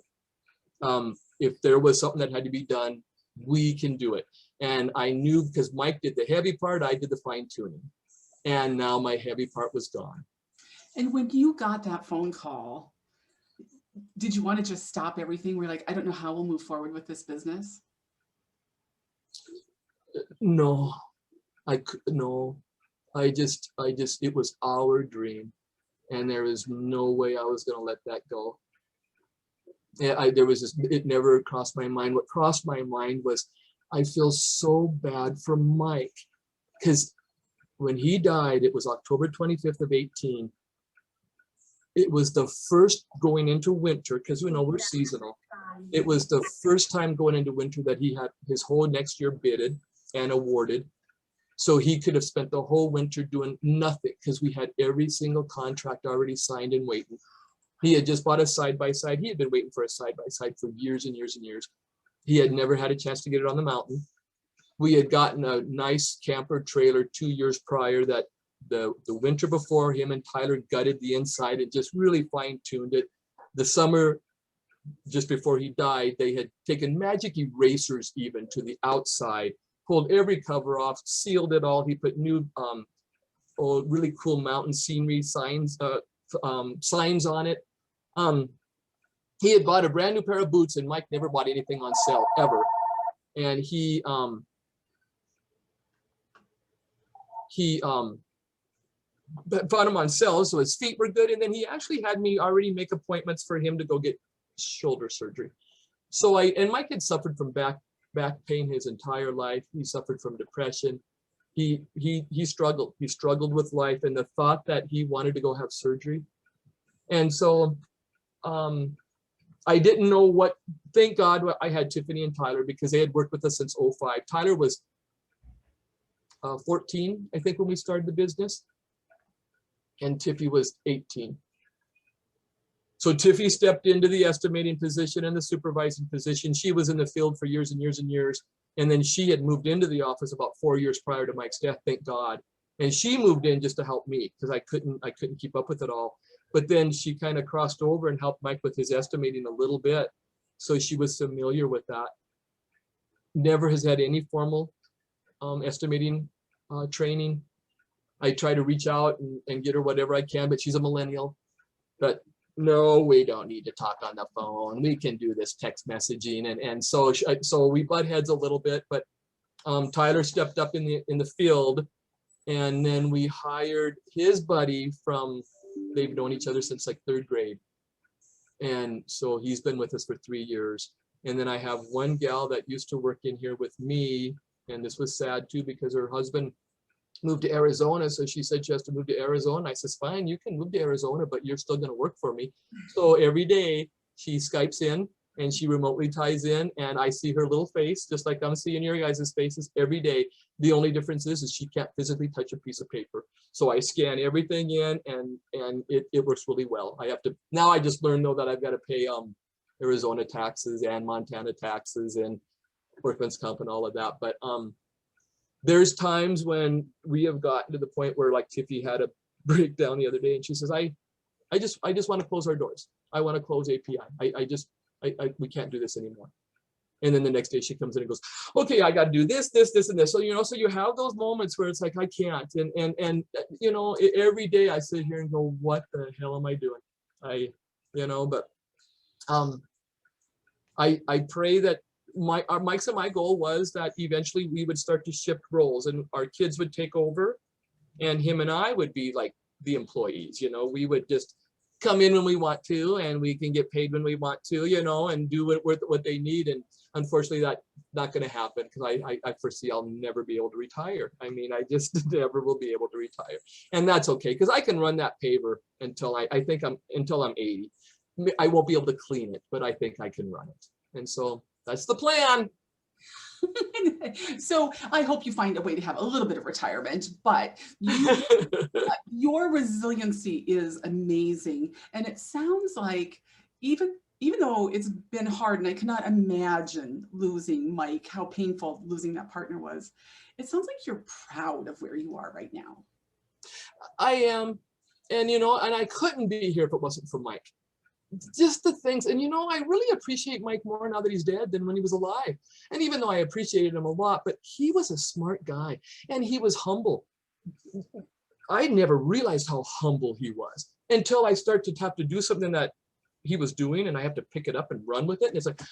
If there was something that had to be done, we can do it. And I knew because Mike did the heavy part, I did the fine tuning. And now my heavy part was gone. And when you got that phone call, did you want to just stop everything? We're like, I don't know how we'll move forward with this business. No, I just, it was our dream. And there was no way I was going to let that go. Yeah, there was just, it never crossed my mind. What crossed my mind was, I feel so bad for Mike, because when he died, it was October 25th of 18. It was the first going into winter, because we know we're seasonal. It was the first time going into winter that he had his whole next year bidded and awarded. So he could have spent the whole winter doing nothing because we had every single contract already signed and waiting. He had just bought a side-by-side. He had been waiting for a side-by-side for years and years and years. He had never had a chance to get it on the mountain. We had gotten a nice camper trailer 2 years prior that the winter before, him and Tyler gutted the inside and just really fine-tuned it. The summer just before he died, they had taken magic erasers even to the outside, pulled every cover off, sealed it all. He put new really cool mountain scenery signs on it. He had bought a brand new pair of boots, and Mike never bought anything on sale ever. And he bought them on sale, so his feet were good. And then he actually had me already make appointments for him to go get shoulder surgery. So and Mike had suffered from back pain his entire life. He suffered from depression. He struggled. He struggled with life, and the thought that he wanted to go have surgery. And so I didn't know what, thank God I had Tiffany and Tyler, because they had worked with us since 2005. Tyler was 14, I think, when we started the business, and Tiffy was 18. So Tiffy stepped into the estimating position and the supervising position. She was in the field for years and years and years. And then she had moved into the office about 4 years prior to Mike's death, thank God. And she moved in just to help me because I couldn't keep up with it all. But then she kind of crossed over and helped Mike with his estimating a little bit. So she was familiar with that. Never has had any formal estimating training. I try to reach out and get her whatever I can, but she's a millennial. But no, we don't need to talk on the phone. We can do this text messaging. And so we butt heads a little bit, but Tyler stepped up in the field, and then we hired his buddy from, they've known each other since like 3rd grade. And so he's been with us for 3 years. And then I have one gal that used to work in here with me. And this was sad too, because her husband moved to Arizona. So she said she has to move to Arizona. I says, fine, you can move to Arizona, but you're still going to work for me. So every day she Skypes in and she remotely ties in, and I see her little face, just like I'm seeing your guys' faces every day. The only difference is she can't physically touch a piece of paper. So I scan everything in, and it works really well. Now I just learned though that I've got to pay Arizona taxes and Montana taxes and workman's comp and all of that. But there's times when we have gotten to the point where, like, Tiffy had a breakdown the other day, and she says, I just want to close our doors. I want to close API. We can't do this anymore. And then the next day she comes in and goes, okay, I got to do this, this, this, and this. So, so you have those moments where it's like, I can't. And every day I sit here and go, what the hell am I doing? But I pray that Mike's and my goal was that eventually we would start to shift roles and our kids would take over, and him and I would be like the employees. We would just come in when we want to, and we can get paid when we want to, and do what they need. And unfortunately, that's not going to happen, because I foresee I'll never be able to retire. I mean, I just never will be able to retire, and that's okay, because I can run that paver until until I'm 80. I won't be able to clean it, but I think I can run it, and so that's the plan. So I hope you find a way to have a little bit of retirement, but your resiliency is amazing. And it sounds like even though it's been hard, and I cannot imagine losing Mike, how painful losing that partner was, it sounds like you're proud of where you are right now. I am. And, and I couldn't be here if it wasn't for Mike. Just the things, and I really appreciate Mike more now that he's dead than when he was alive. And even though I appreciated him a lot, but he was a smart guy and he was humble. I never realized how humble he was until I start to have to do something that he was doing, and I have to pick it up and run with it. And it's like,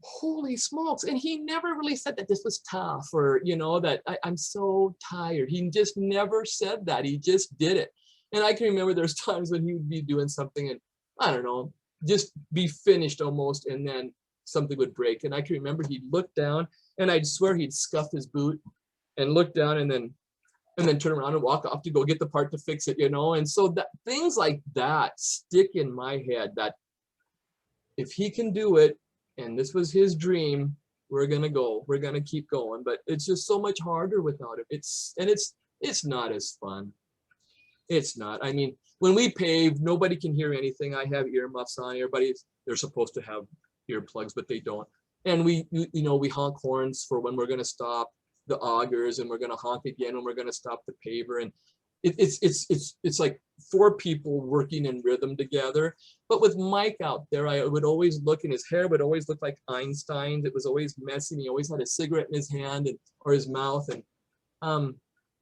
holy smokes. And he never really said that this was tough, or that I'm so tired. He just never said that. He just did it. And I can remember there's times when he would be doing something and I don't know, just be finished almost, and then something would break. And I can remember he'd look down, and I'd swear he'd scuff his boot and look down, and then turn around and walk off to go get the part to fix it, And so that things like that stick in my head, that if he can do it, and this was his dream, we're gonna go, we're gonna keep going, but it's just so much harder without it. It's not as fun. It's not. I mean, when we pave, nobody can hear anything. I have earmuffs on. They're supposed to have earplugs, but they don't. And we honk horns for when we're gonna stop the augers, and we're gonna honk again when we're gonna stop the paver. And it's like 4 people working in rhythm together. But with Mike out there, I would always look, and his hair would always look like Einstein's. It was always messy, and he always had a cigarette in his hand or his mouth. And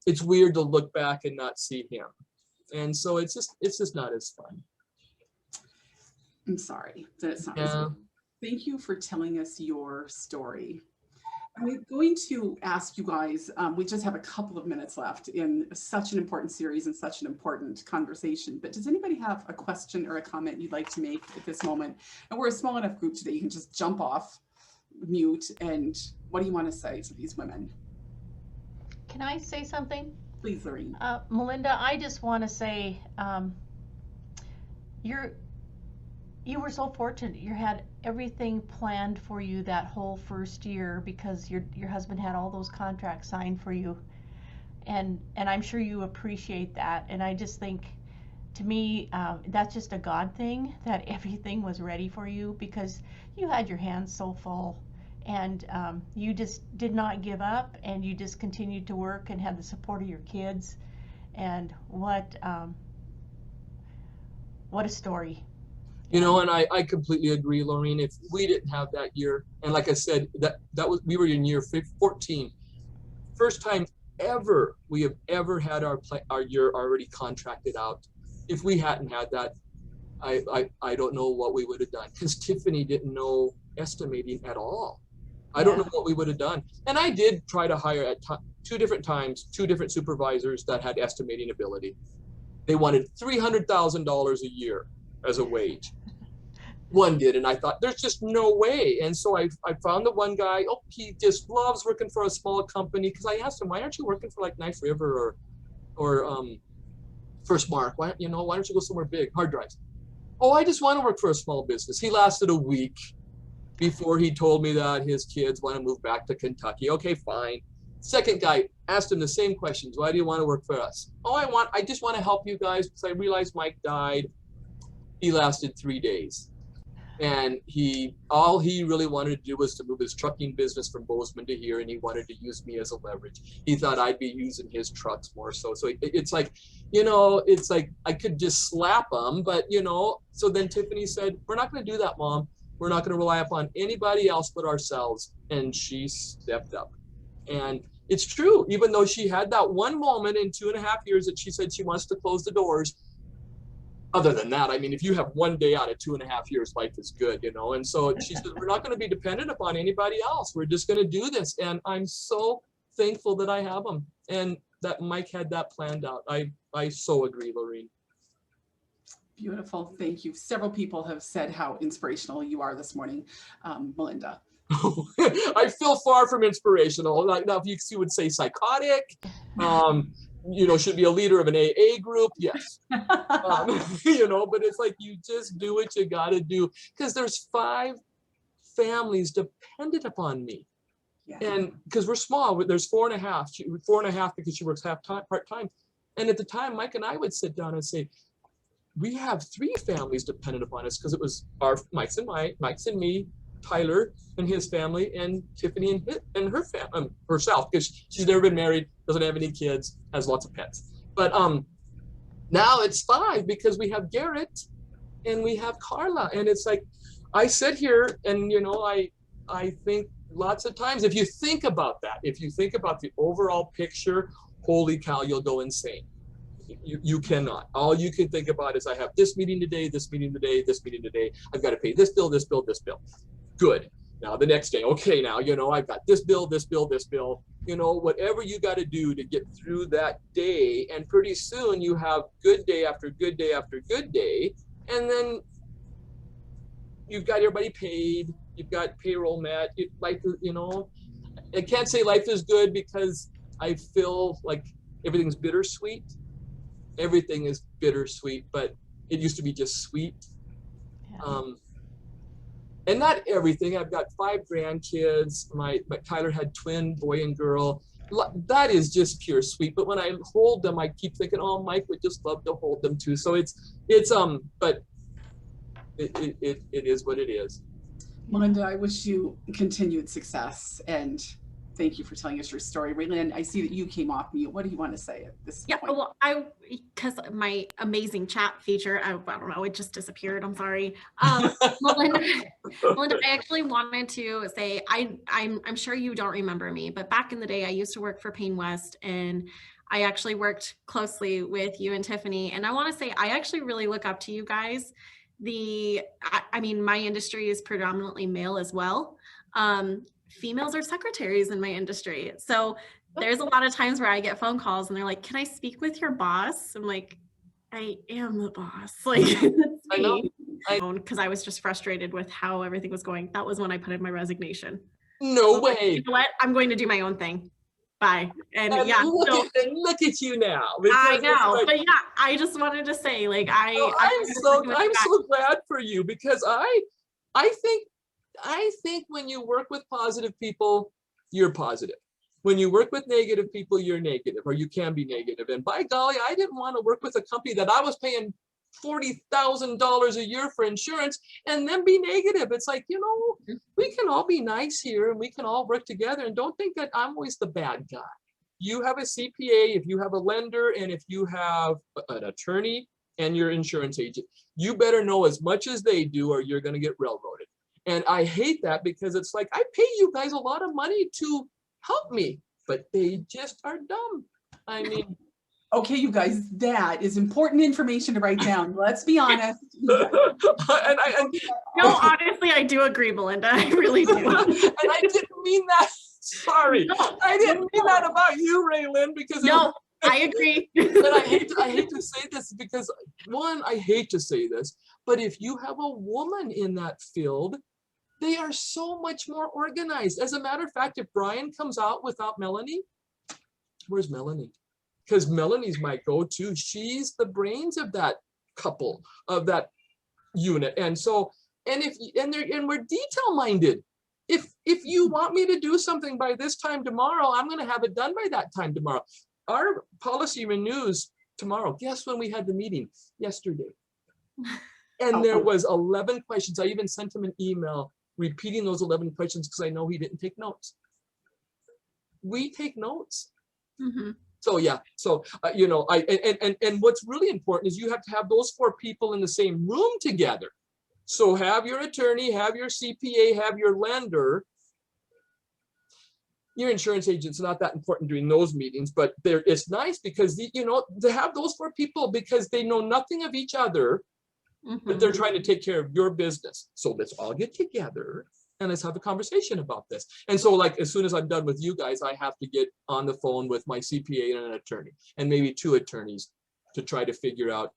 it's weird to look back and not see him. And so it's just not as fun. I'm sorry that it's not as fun. Thank you for telling us your story. I'm going to ask you guys, we just have a couple of minutes left in such an important series and such an important conversation, but does anybody have a question or a comment you'd like to make at this moment? And we're a small enough group today, you can just jump off, mute, and what do you want to say to these women? Can I say something? Please, Raylynne. Melinda, I just want to say, you were so fortunate. You had everything planned for you that whole first year because your husband had all those contracts signed for you, and I'm sure you appreciate that. And I just think, to me, that's just a God thing that everything was ready for you because you had your hands so full, and you just did not give up, and you just continued to work and had the support of your kids. And what a story. You know, and I completely agree, Laureen. If we didn't have that year, and like I said, we were in year 14, first time ever we have ever had our year already contracted out. If we hadn't had that, I don't know what we would have done, because Tiffany didn't know estimating at all. I don't know what we would have done. And I did try to hire at 2 different times 2 different supervisors that had estimating ability. They wanted $300,000 a year as a wage. One did, and I thought there's just no way. And so I found the one guy. Oh, he just loves working for a small company. Because I asked him, why aren't you working for like Knife River or First Mark? Why don't you go somewhere big? Hard drives. Oh, I just want to work for a small business. He lasted a week before he told me that his kids want to move back to Kentucky. Okay, fine. Second guy asked him the same questions. Why do you want to work for us? Oh, I just want to help you guys because I realized Mike died. He lasted 3 days. And all he really wanted to do was to move his trucking business from Bozeman to here, and he wanted to use me as a leverage. He thought I'd be using his trucks more so. So it's like, it's like I could just slap him, but so then Tiffany said, we're not going to do that, Mom. We're not going to rely upon anybody else but ourselves. And she stepped up. And it's true, even though she had that one moment in 2.5 years that she said she wants to close the doors. Other than that, I mean, if you have one day out of 2.5 years, life is good, And so she said, we're not going to be dependent upon anybody else. We're just going to do this. And I'm so thankful that I have them and that Mike had that planned out. I so agree, Laureen. Beautiful. Thank you. Several people have said how inspirational you are this morning, Melinda. I feel far from inspirational. Now, if you would say psychotic, should be a leader of an AA group. Yes. But it's like, you just do what you got to do, because there's 5 families dependent upon me. Yeah. And because we're small, there's 4.5 because she works part-time. And at the time, Mike and I would sit down and say, we have 3 families dependent upon us, because it was Mike's and me, Tyler and his family, and Tiffany and her family, herself, because she's never been married, doesn't have any kids, has lots of pets. But now it's 5 because we have Garrett and we have Carla. And it's like, I sit here and I think lots of times, if you think about that, if you think about the overall picture, holy cow, you'll go insane. You cannot. All you can think about is, I have this meeting today, this meeting today, this meeting today. I've got to pay this bill, this bill, this bill. Good. Now the next day, okay, now, I've got this bill, this bill, this bill, whatever you got to do to get through that day. And pretty soon you have good day after good day after good day. And then you've got everybody paid. You've got payroll met. Life, I can't say life is good because I feel like everything's bittersweet. Everything is bittersweet, but it used to be just sweet. Yeah. and not everything. I've got 5 grandkids. My Tyler had twin boy and girl. That is just pure sweet. But when I hold them, I keep thinking, oh, Mike would just love to hold them too. So but it is what it is. Melinda, I wish you continued success, and thank you for telling us your story. Raylynne, I see that you came off mute. What do you want to say at this point? Well, because my amazing chat feature, I don't know, it just disappeared. I'm sorry. Melinda, I actually wanted to say, I'm sure you don't remember me, but back in the day, I used to work for Payne West, and I actually worked closely with you and Tiffany. And I want to say, I actually really look up to you guys. I mean, my industry is predominantly male as well. Females are secretaries in my industry. So there's a lot of times where I get phone calls and they're like, can I speak with your boss? I'm like, I am the boss. Like, that's me. Because I was just frustrated with how everything was going. That was when I put in my resignation. No way. Like, you know what? I'm going to do my own thing. Bye. And yeah, look at you now. I know, like, but yeah, I just wanted to say, like, I'm so glad for you, because I think when you work with positive people, you're positive. When you work with negative people, you're negative, or you can be negative. And by golly, I didn't want to work with a company that I was paying $40,000 a year for insurance and then be negative. It's like, you know, we can all be nice here and we can all work together, and don't think that I'm always the bad guy. You have a CPA, if you have a lender, and if you have an attorney and your insurance agent, you better know as much as they do, or you're going to get railroaded. And I hate that, because it's like, I pay you guys a lot of money to help me, but they just are dumb. I mean, okay, you guys, that is important information to write down. Let's be honest. No, honestly, I do agree, Melinda. I really do. And I didn't mean that. Sorry, no, I didn't mean that about you, Raylynne, because no, I agree. And I hate to say this, because one, I hate to say this, but if you have a woman in that field, they are so much more organized. As a matter of fact, if Brian comes out without Melanie, where's Melanie? Because Melanie's my go-to. She's the brains of that couple, of that unit. And so, and we're detail-minded. If you want me to do something by this time tomorrow, I'm going to have it done by that time tomorrow. Our policy renews tomorrow. Guess when we had the meeting? Yesterday. And there was 11 questions. I even sent him an email repeating those 11 questions, because I know he didn't take notes. We take notes. Mm-hmm. So yeah, so you know, and what's really important is you have to have those 4 people in the same room together. So have your attorney, have your CPA, have your lender. Your insurance agent's not that important during those meetings, but it's nice because, you know, to have those 4 people, because they know nothing of each other, but they're trying to take care of your business. So let's all get together and let's have a conversation about this. And so, like, as soon as I'm done with you guys, I have to get on the phone with my CPA and an attorney, and maybe 2 attorneys, to try to figure out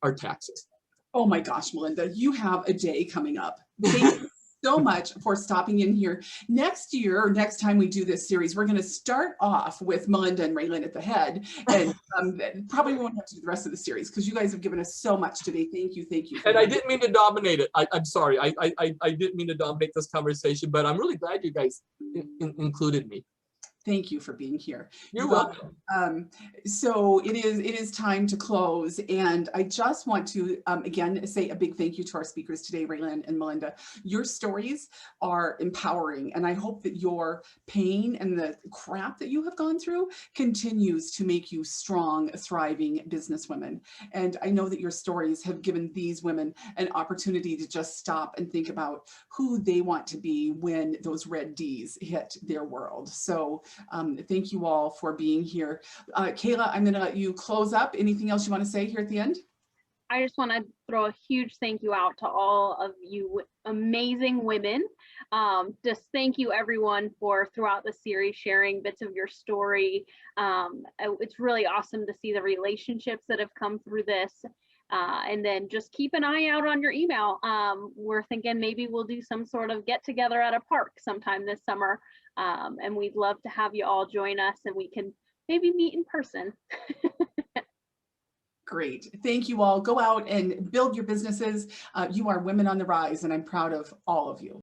our taxes. Oh my gosh, Melinda, you have a day coming up. Thank you so much for stopping in here. Next year, or next time we do this series, we're going to start off with Melinda and Raylynne at the head, and probably won't have to do the rest of the series, because you guys have given us so much today. Thank you, thank you. And I didn't mean to dominate it. I'm sorry. I didn't mean to dominate this conversation, but I'm really glad you guys included me. Thank you for being here. You're welcome. So it is time to close, and I just want to again say a big thank you to our speakers today, Raylynne and Melinda. Your stories are empowering, and I hope that your pain and the crap that you have gone through continues to make you strong, thriving businesswomen. And I know that your stories have given these women an opportunity to just stop and think about who they want to be when those red Ds hit their world. So thank you all for being here. Kayla, I'm going to let you close up. Anything else you want to say here at the end? I just want to throw a huge thank you out to all of you amazing women. Just thank you everyone for throughout the series sharing bits of your story. It's really awesome to see the relationships that have come through this. And then just keep an eye out on your email. We're thinking maybe we'll do some sort of get together at a park sometime this summer. And we'd love to have you all join us, and we can maybe meet in person. great. Thank you all. Go out and build your businesses. You are women on the rise, and I'm proud of all of you.